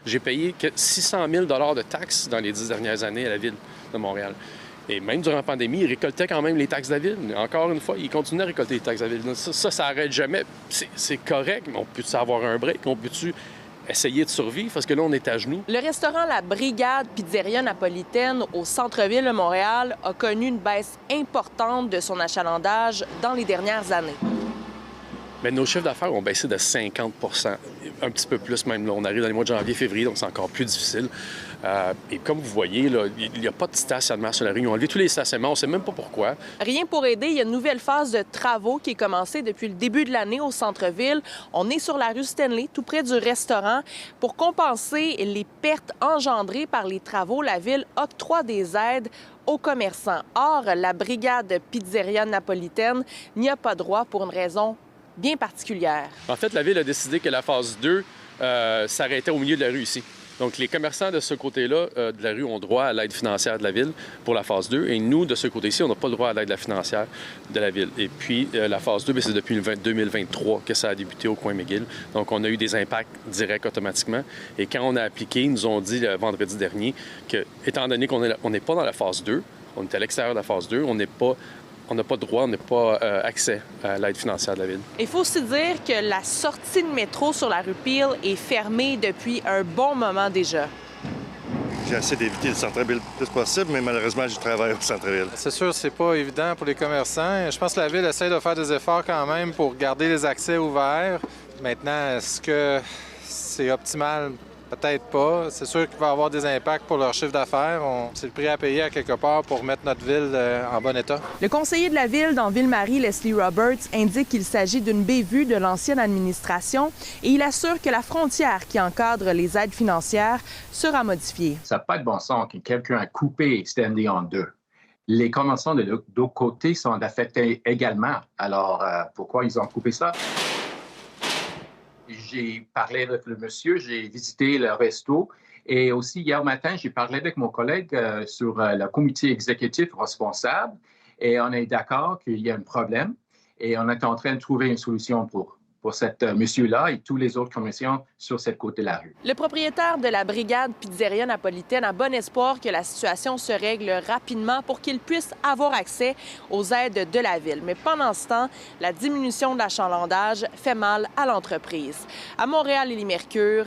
J'ai payé 600 000 de taxes dans les 10 dernières années à la Ville de Montréal. Et même durant la pandémie, ils récoltaient quand même les taxes de la Ville. Encore une fois, ils continuent à récolter les taxes de la Ville. Ça n'arrête jamais. C'est correct, mais on peut-tu avoir un break? On peut-tu essayer de survivre? Parce que là, on est à genoux. Le restaurant La Brigade Pizzeria Napolitaine au centre-ville de Montréal a connu une baisse importante de son achalandage dans les dernières années. Mais nos chiffres d'affaires ont baissé de 50 un petit peu plus même. Là, on arrive dans les mois de janvier, février, donc c'est encore plus difficile. Et comme vous voyez, là, il n'y a pas de stationnement sur la rue. Ils ont enlevé tous les stationnements, on ne sait même pas pourquoi. Rien pour aider, il y a une nouvelle phase de travaux qui est commencée depuis le début de l'année au centre-ville. On est sur la rue Stanley, tout près du restaurant. Pour compenser les pertes engendrées par les travaux, la Ville octroie des aides aux commerçants. Or, la Brigade Pizzeria Napolitaine n'y a pas droit pour une raison bien particulière. En fait, la Ville a décidé que la phase 2 s'arrêtait au milieu de la rue ici. Donc, les commerçants de ce côté-là de la rue ont droit à l'aide financière de la Ville pour la phase 2. Et nous, de ce côté-ci, on n'a pas le droit à l'aide financière de la Ville. Et puis, la phase 2, c'est depuis 2023 que ça a débuté au coin McGill. Donc, on a eu des impacts directs automatiquement. Et quand on a appliqué, ils nous ont dit le vendredi dernier que, étant donné qu'on n'est pas dans la phase 2, on est à l'extérieur de la phase 2, on n'a pas de droit, on n'a pas accès à l'aide financière de la Ville. Il faut aussi dire que la sortie de métro sur la rue Peel est fermée depuis un bon moment déjà. J'essaie d'éviter le centre-ville le plus possible, mais malheureusement, je travaille au centre-ville. C'est sûr, c'est pas évident pour les commerçants. Je pense que la Ville essaie de faire des efforts quand même pour garder les accès ouverts. Maintenant, est-ce que c'est optimal? Peut-être pas. C'est sûr qu'il va y avoir des impacts pour leur chiffre d'affaires. C'est le prix à payer à quelque part pour mettre notre ville en bon état. Le conseiller de la Ville dans Ville-Marie, Leslie Roberts, indique qu'il s'agit d'une bévue de l'ancienne administration et il assure que la frontière qui encadre les aides financières sera modifiée. Ça n'a pas de bon sens que quelqu'un a coupé Stanley en deux. Les commerçants de l'autre côté sont affectés également. Alors, pourquoi ils ont coupé ça? J'ai parlé avec le monsieur, j'ai visité le resto et aussi hier matin, j'ai parlé avec mon collègue sur le comité exécutif responsable et on est d'accord qu'il y a un problème et on est en train de trouver une solution pour cet monsieur-là et tous les autres commerçants sur cette côté de la rue. Le propriétaire de la Brigade Pizzeria Napolitaine a bon espoir que la situation se règle rapidement pour qu'il puisse avoir accès aux aides de la Ville. Mais pendant ce temps, la diminution de l'achalandage fait mal à l'entreprise. À Montréal, Élie Mercure,